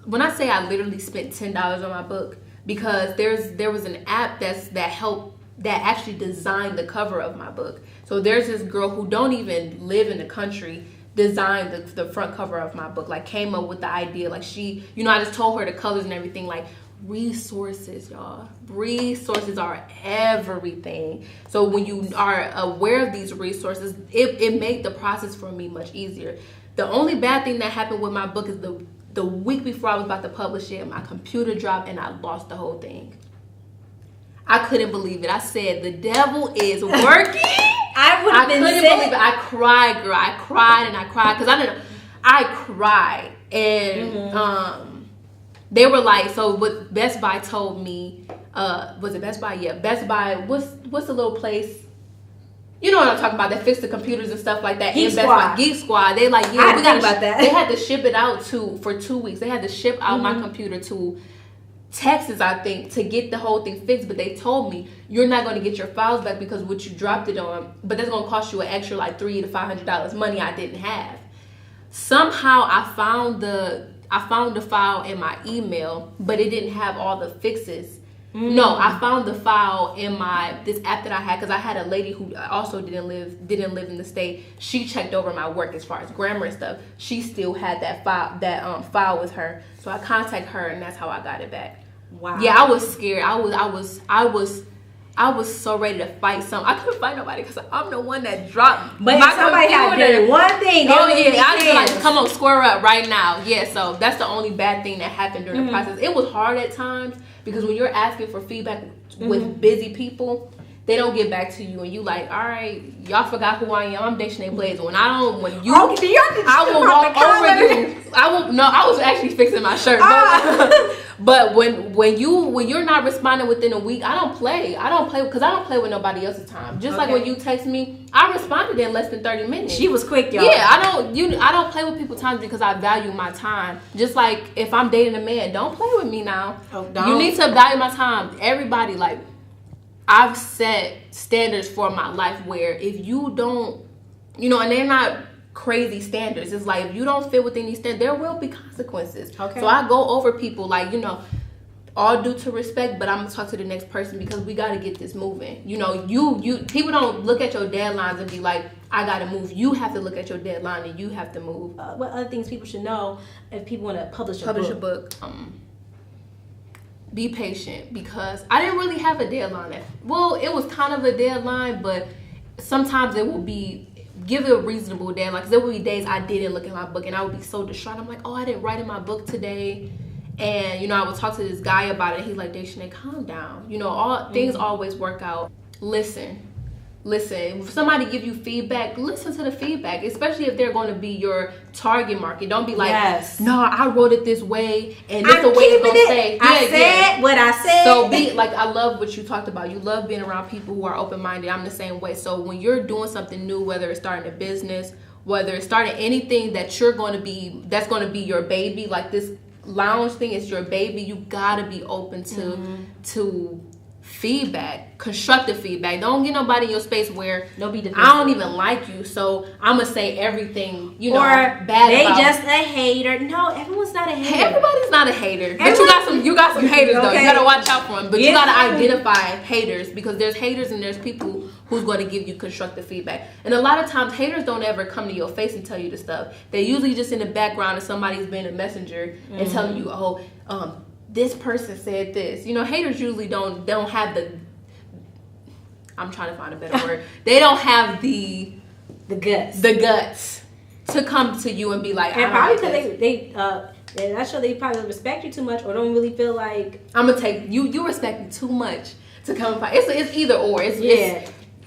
when I say I literally spent $10 on my book, because there was an app that actually designed the cover of my book. So there's this girl who don't even live in the country designed the front cover of my book, like came up with the idea. Like she, I just told her the colors and everything, like resources, y'all. Resources are everything. So when you are aware of these resources, it made the process for me much easier. The only bad thing that happened with my book is the week before I was about to publish it, my computer dropped and I lost the whole thing. I couldn't believe it. I said, the devil is working. I couldn't believe it. I cried, girl. I cried and I cried because I cried. And they were like, so what Best Buy told me, was it Best Buy? Yeah, Best Buy, what's the little place? You know what I'm talking about, that fix the computers and stuff like that. Geek Best Buy, Geek Squad. They like, yeah, we got about that. They had to ship it out for 2 weeks. They had to ship out my computer to Texas, I think, to get the whole thing fixed. But they told me, you're not going to get your files back because what you dropped it on, but that's going to cost you an extra like $300 to $500, money I didn't have. Somehow I found the file in my email, but it didn't have all the fixes. No, I found the file in this app that I had, because I had a lady who also didn't live in the state. She checked over my work as far as grammar and stuff. She still had that file with her, so I contacted her, and that's how I got it back. Wow. Yeah, I was scared. I was so ready to fight something. I couldn't fight nobody because I'm the one that dropped. But if somebody had done one thing, I was like, come on, square up right now. Yeah, so that's the only bad thing that happened during the process. It was hard at times because when you're asking for feedback with busy people, they don't get back to you, and you like, all right, y'all forgot who I am. I'm Dechana Blaydes. I will walk over you. I was actually fixing my shirt. But when you're not responding within a week, I don't play because I don't play with nobody else's time. Just like when you text me, I responded in less than 30 minutes. She was quick, y'all. Yeah, I don't play with people's time because I value my time. Just like if I'm dating a man, don't play with me now. Oh, don't. You need to value my time. Everybody, like, I've set standards for my life where if you don't, and they're not crazy standards. It's like, if you don't fit within these standards, there will be consequences. Okay. So I go over people like, all due to respect, but I'm gonna talk to the next person because we gotta get this moving. You people don't look at your deadlines and be like, I gotta move. You have to look at your deadline and you have to move. What other things people should know if people want to publish a book? Be patient, because I didn't really have a deadline. Well, it was kind of a deadline, but sometimes it will be, give it a reasonable deadline, because there will be days I didn't look at my book and I would be so distraught. I'm like, oh, I didn't write in my book today. And, I would talk to this guy about it. He's like, Dechana, calm down. Things always work out. Listen. If somebody give you feedback, listen to the feedback, especially if they're going to be your target market. Don't be like, no, I wrote it this way, and this is the way it's going to say. I said what I said. So be like, I love what you talked about. You love being around people who are open-minded. I'm the same way. So when you're doing something new, whether it's starting a business, whether it's starting anything that's going to be your baby, like this lounge thing is your baby, you got to be open to feedback, constructive feedback. Don't get nobody in your space where I don't even like you, so I'm gonna say everything bad they about. Just a hater. No, everyone's not a hater. Everybody's not a hater. But you got some haters though. You gotta watch out for them. But you gotta identify haters, because there's haters and there's people who's going to give you constructive feedback. And a lot of times haters don't ever come to your face and tell you the stuff. They're usually just in the background and somebody's been a messenger and telling you, this person said this. Haters usually don't have the, I'm trying to find a better word. They don't have the guts to come to you and be like, and probably because they're not sure they probably respect you too much or don't really feel like, I'm gonna take you respect me too much to come and fight. It's either or.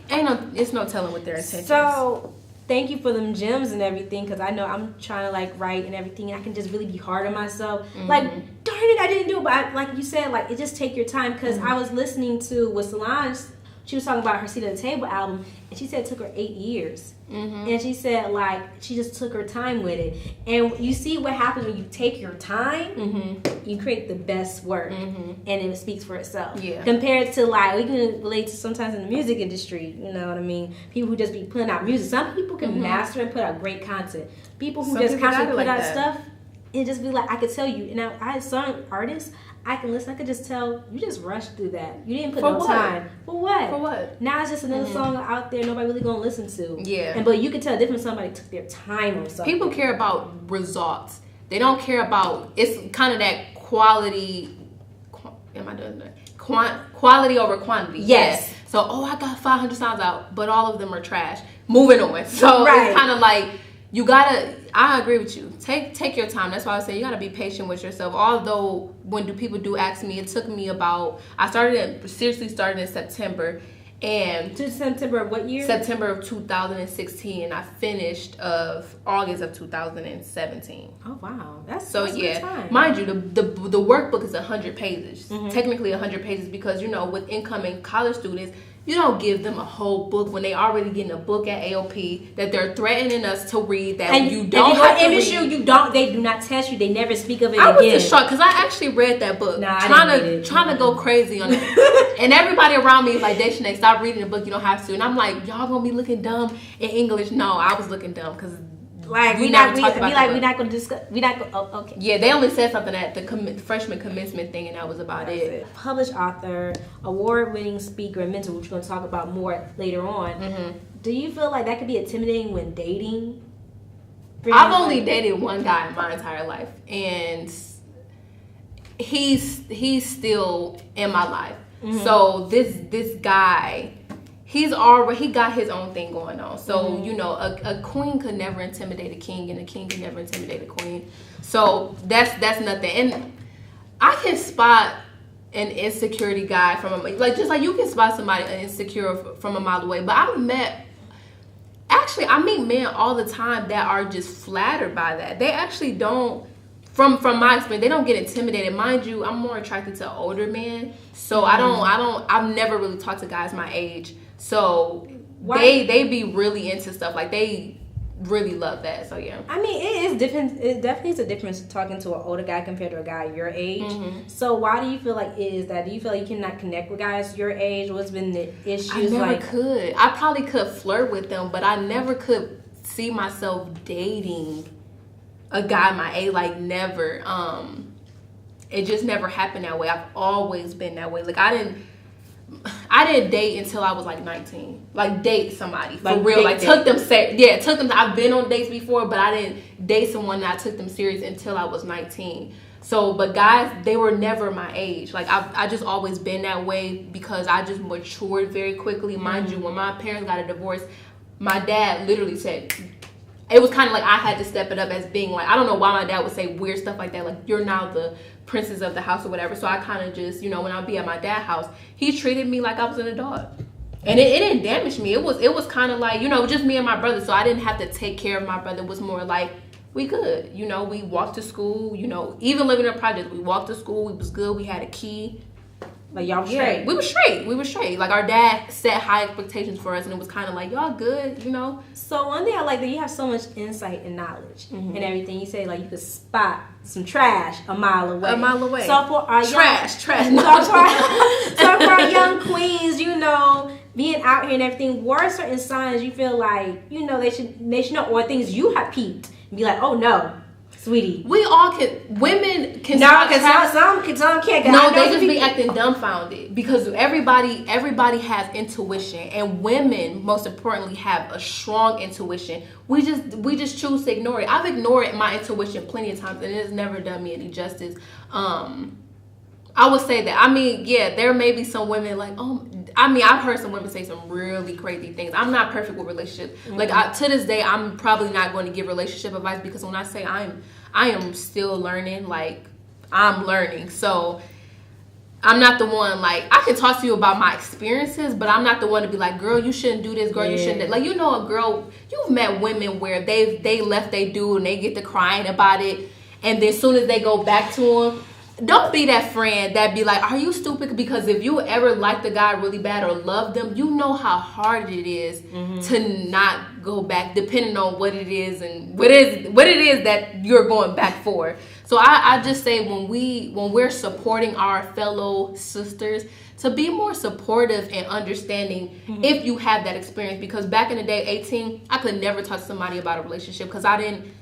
It's no telling what their intentions. So thank you for them gems and everything, because I know I'm trying to write and everything, and I can just really be hard on myself. Like, darn it, I didn't do it. But like you said, it just take your time, because I was listening to with Solange. She was talking about her Seat at the Table album, and she said it took her 8 years. And she said, she just took her time with it. And you see what happens when you take your time, you create the best work, and it speaks for itself. Yeah. Compared to, we can relate to sometimes in the music industry, you know what I mean? People who just be putting out music. Some people can master and put out great content. People who just constantly put out stuff, and just be like, I could tell you. Now, I had some artists, I can listen. I could just tell you just rushed through that. You didn't put no time. For what? For what? Now it's just another song out there nobody really gonna listen to. Yeah. But you can tell different somebody took their time on something. People care about results. They don't care about. It's kind of that quality. am I doing that? Quality over quantity. Yes. Yeah. So, I got 500 songs out, but all of them are trash. Moving on. So it's kind of like you gotta. I agree with you. Take your time. That's why I say you gotta be patient with yourself. Although when people do ask me, it took me about. I seriously started in September. And to September of what year? September of 2016, and I finished of August of 2017. Oh wow, that's a good time. Mind you, the workbook is 100 pages. Technically 100 pages because with incoming college students, you don't give them a whole book when they already getting a book at AOP that they're threatening us to read that and you don't have to read. You don't. They do not test you. They never speak of it again. I was just shocked because I actually read that book, trying to go crazy on it. And everybody around me is like, Dechana, stop reading the book. You don't have to. And I'm like, y'all gonna be looking dumb in English? No, I was looking dumb because. We're not going to discuss. Okay. Yeah, they only said something at the freshman commencement thing, and that was about it. Published author, award-winning speaker, and mentor, which we're going to talk about more later on. Do you feel like that could be intimidating when dating? I've only dated one guy in my entire life, and he's still in my life. So this guy. He got his own thing going on. So, a queen could never intimidate a king, and a king could never intimidate a queen. So that's nothing. And I can spot an insecurity guy from just like you can spot somebody insecure from a mile away. But I meet men all the time that are just flattered by that. They actually don't. From my experience, they don't get intimidated. Mind you, I'm more attracted to older men. So I've never really talked to guys my age. So they be really into stuff. Like they really love that. So yeah. I mean, it is different. It definitely is a difference talking to an older guy compared to a guy your age. So why do you feel like it is that? Do you feel like you cannot connect with guys your age? What's been the issues? I never could. I probably could flirt with them, but I never could see myself dating a guy my age. Like never. It just never happened that way. I've always been that way. Like I didn't date until I was like 19. Like date somebody for real. Like took them. I've been on dates before, but I didn't date someone that I took them serious until I was 19. So, but guys, they were never my age. Like I just always been that way because I just matured very quickly. Mind you, when my parents got a divorce, my dad literally said. It was kind of like I had to step it up as being like, I don't know why my dad would say weird stuff like that. Like, you're now the princess of the house or whatever. So I kind of just, when I'd be at my dad's house, he treated me like I was an adult. And it didn't damage me. It was kind of like, just me and my brother. So I didn't have to take care of my brother. It was more like, we good. We walked to school, even living in a project. We walked to school. We was good. We had a key. Like y'all straight. We were straight. Like our dad set high expectations for us, and it was kind of like y'all good, So one thing I like that you have so much insight and knowledge and everything. You say like you could spot some trash a mile away. So for our trash. So for our young queens, being out here and everything, what are certain signs you feel like they should know, or things you have peeped and be like, oh no. Sweetie, we all can. Women can. No, because some can't. No, they just be acting dumbfounded because everybody has intuition, and women, most importantly, have a strong intuition. We just choose to ignore it. I've ignored my intuition plenty of times, and it has never done me any justice. I would say that. I mean, yeah, there may be some women like, I've heard some women say some really crazy things. I'm not perfect with relationships. Like to this day, I'm probably not going to give relationship advice because when I say I am still learning. Like I'm learning, so I'm not the one. Like I can talk to you about my experiences, but I'm not the one to be like, girl, you shouldn't do this. Girl, you shouldn't. Like a girl. You've met women where they left they dude and they get to crying about it, and then as soon as they go back to him. Don't be that friend that be like, are you stupid? Because if you ever like the guy really bad or love them, you know how hard it is to not go back, depending on what it is and what it is that you're going back for. So I just say when we're supporting our fellow sisters, to be more supportive and understanding if you have that experience. Because back in the day, 18, I could never talk to somebody about a relationship because I didn't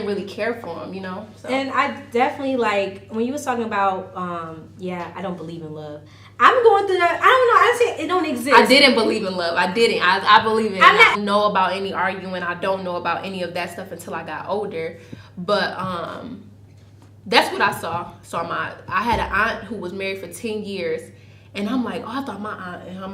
really care for him, So. And I definitely like when you was talking about, I don't believe in love. I'm going through that. I don't know. I say it don't exist. I didn't believe in love. I didn't. I believe in. I don't know about any arguing. I don't know about any of that stuff until I got older. But that's what I saw. So I had an aunt who was married for 10 years, and I'm like, oh, I thought my aunt and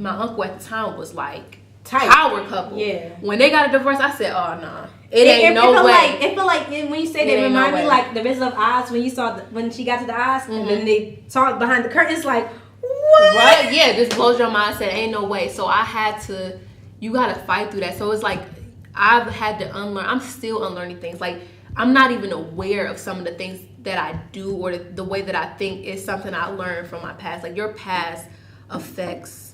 my uncle at the time was like tight power couple. Yeah. When they got a divorce, I said, oh nah, it ain't no way. It feel like when you say they remind me like the Wizard of Oz when you saw when she got to the Oz and then they talked behind the curtain. It's like what? Right? Yeah, this blows your mind. I said, ain't no way. So I had to. You gotta fight through that. So it's like I've had to unlearn. I'm still unlearning things. Like I'm not even aware of some of the things that I do or the way that I think is something I learned from my past. Like your past affects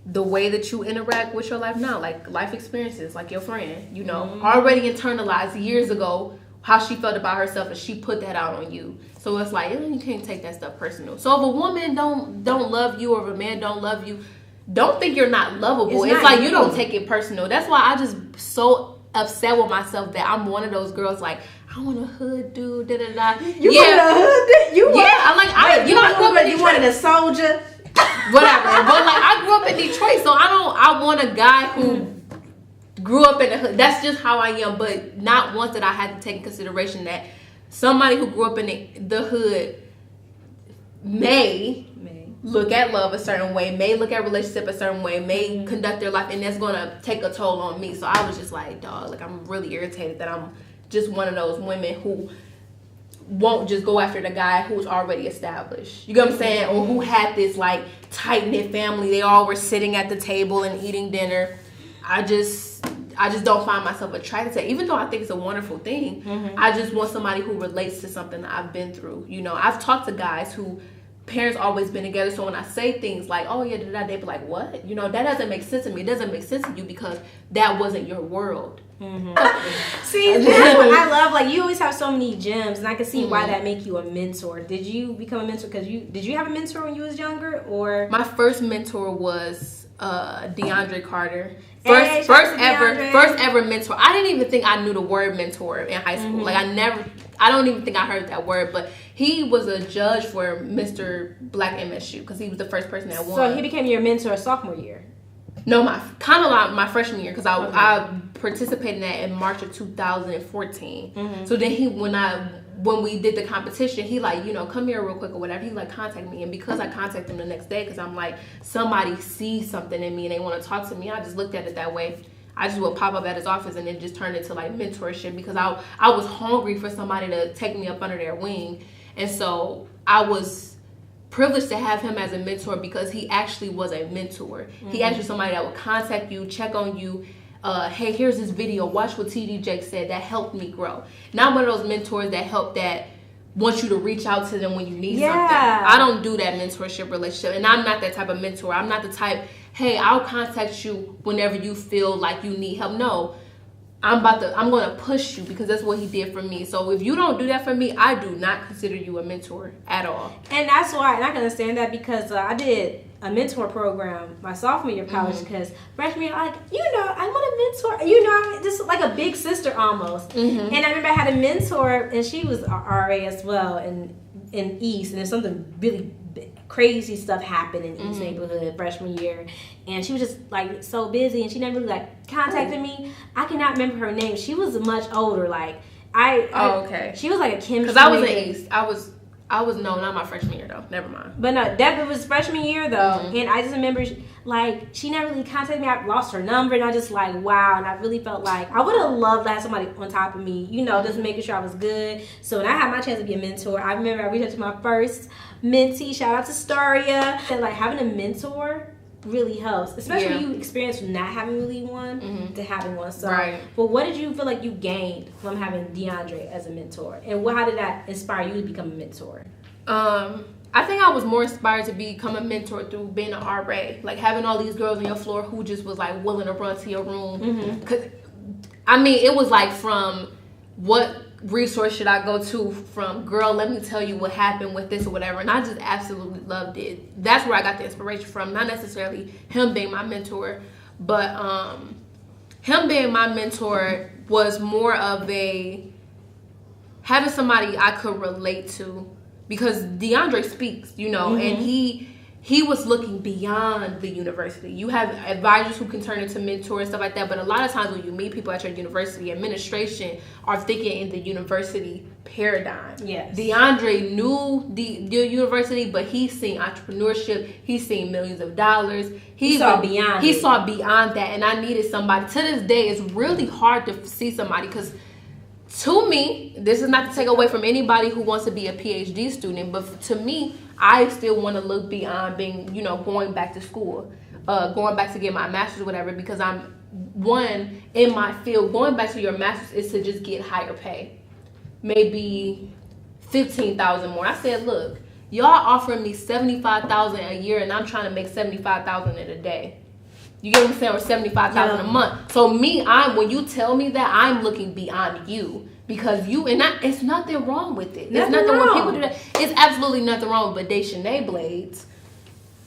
the way that you interact with your life now. Like life experiences, like your friend, you know, already internalized years ago how she felt about herself and she put that out on you. So it's like, you can't take that stuff personal. So if a woman don't love you or if a man don't love you, don't think you're not lovable. It's like you don't take it personal. That's why I just so upset with myself that I'm one of those girls like, I want a hood dude, da da da. You want a hood dude? You wanted a soldier. Whatever. But like I grew up in Detroit, so I want a guy who grew up in the hood. That's just how I am. But not once that I had to take in consideration that somebody who grew up in the hood may look at love a certain way, may look at relationship a certain way, may conduct their life, and that's gonna take a toll on me. So I was just like, dog, like I'm really irritated that I'm just one of those women who won't just go after the guy who's already established. You get what I'm saying? Or who had this like tight-knit family. They all were sitting at the table and eating dinner. I just don't find myself attracted to it. Even though I think it's a wonderful thing, I just want somebody who relates to something that I've been through. You know, I've talked to guys who parents always been together, so when I say things like, oh yeah, they be like, what? You know, that doesn't make sense to me. It doesn't make sense to you because that wasn't your world. See, that's what I love. Like you always have so many gems, and I can see why that make you a mentor. Did you become a mentor because did you have a mentor when you was younger, or my first mentor was DeAndre Carter. First ever mentor. I didn't even think I knew the word mentor in high school. Like I don't even think I heard that word, but he was a judge for Mr. Black MSU because he was the first person that won. So he became your mentor sophomore year? No, my freshman year because I participated in that in March of 2014. So then when we did the competition, he like, you know, come here real quick or whatever. He like contact me, and because I contacted him the next day because I'm like, somebody sees something in me and they want to talk to me. I just looked at it that way. I just would pop up at his office and it just turned into like mentorship because I was hungry for somebody to take me up under their wing, and so I was privileged to have him as a mentor because he actually was a mentor. He actually somebody that would contact you, check on you. Hey, here's this video. Watch what TD Jake said. That helped me grow. Not one of those mentors that want you to reach out to them when you need something. I don't do that mentorship relationship, and I'm not that type of mentor. I'm not the type, hey, I'll contact you whenever you feel like you need help. No, I'm going to push you because that's what he did for me. So if you don't do that for me, I do not consider you a mentor at all. And that's why, and I can understand that because I did a mentor program my sophomore year of college because freshman year, like, you know, I want a mentor. You know, just like a big sister almost. And I remember I had a mentor, and she was RA as well in East, and there's something really crazy stuff happened in East neighborhood freshman year, and she was just like so busy, and she never really like contacted me. I cannot remember her name. She was much older. Like okay. She was like a chemistry. Because I was in East. I was no, not my freshman year though. Never mind. But no, that was freshman year though, and I just remember like she never really contacted me. I lost her number, and I just like wow, and I really felt like I would have loved to have somebody on top of me, you know, just making sure I was good. So when I had my chance to be a mentor, I remember I reached out to my first mentee. Shout out to Staria. And like having a mentor really helps, especially when you experience from not having really one to having one. So, but what did you feel like you gained from having DeAndre as a mentor, and how did that inspire you to become a mentor? I think I was more inspired to become a mentor through being an RA, like having all these girls on your floor who just was like willing to run to your room. Cause I mean, it was like from what resource should I go to, from girl, let me tell you what happened with this or whatever, and I just absolutely loved it. That's where I got the inspiration from, not necessarily him being my mentor, but him being my mentor was more of a having somebody I could relate to, because DeAndre speaks, you know, and he was looking beyond the university. You have advisors who can turn into mentors and stuff like that, but a lot of times when you meet people at your university, administration are thinking in the university paradigm. Yes. DeAndre knew the university, but he's seen entrepreneurship. He's seen millions of dollars. He saw beyond He it. saw beyond that, and I needed somebody. To this day, it's really hard to see somebody because, to me, this is not to take away from anybody who wants to be a PhD student, but to me, I still want to look beyond being, you know, going back to school, going back to get my master's or whatever, because I'm, one, in my field, going back to your master's is to just get higher pay. Maybe $15,000 more. I said, look, y'all offering me $75,000 a year and I'm trying to make $75,000 in a day. You get what I'm saying? Or $75,000 a month. So me, when you tell me that, I'm looking beyond you. Because you, and that, it's nothing wrong with it. There's nothing wrong. When people do that, it's absolutely nothing wrong with Dechana Blaydes.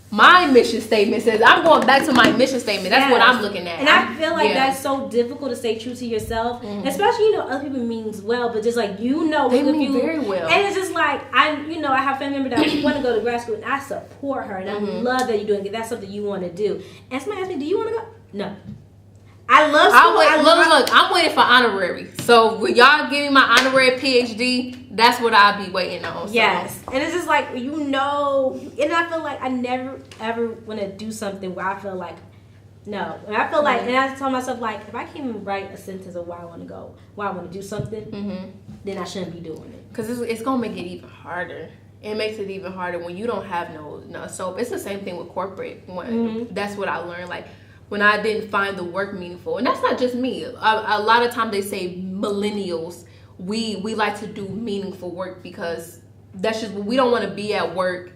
My mission statement says, I'm going back to my mission statement. That's what I'm looking at. And I feel like that's so difficult to stay true to yourself. Especially, you know, other people means well, but just like, you know, they mean very well. And it's just like, I have a family member that want to go to grad school, and I support her, and I love that you're doing it. That's something you want to do. And somebody asked me, do you want to go? No. I love school. Look, I'm waiting for honorary. So when y'all give me my honorary PhD, that's what I'll be waiting on. So. Yes. And it's just like, you know, and I feel like I never ever want to do something where I feel like, no. And I feel like, and I tell myself, like, if I can't even write a sentence of why I want to go, why I want to do something, then I shouldn't be doing it. Because it's going to make it even harder. It makes it even harder when you don't have no so it's the same thing with corporate. That's what I learned. Like, when I didn't find the work meaningful. And that's not just me. A lot of times they say millennials, we like to do meaningful work because that's just, we don't want to be at work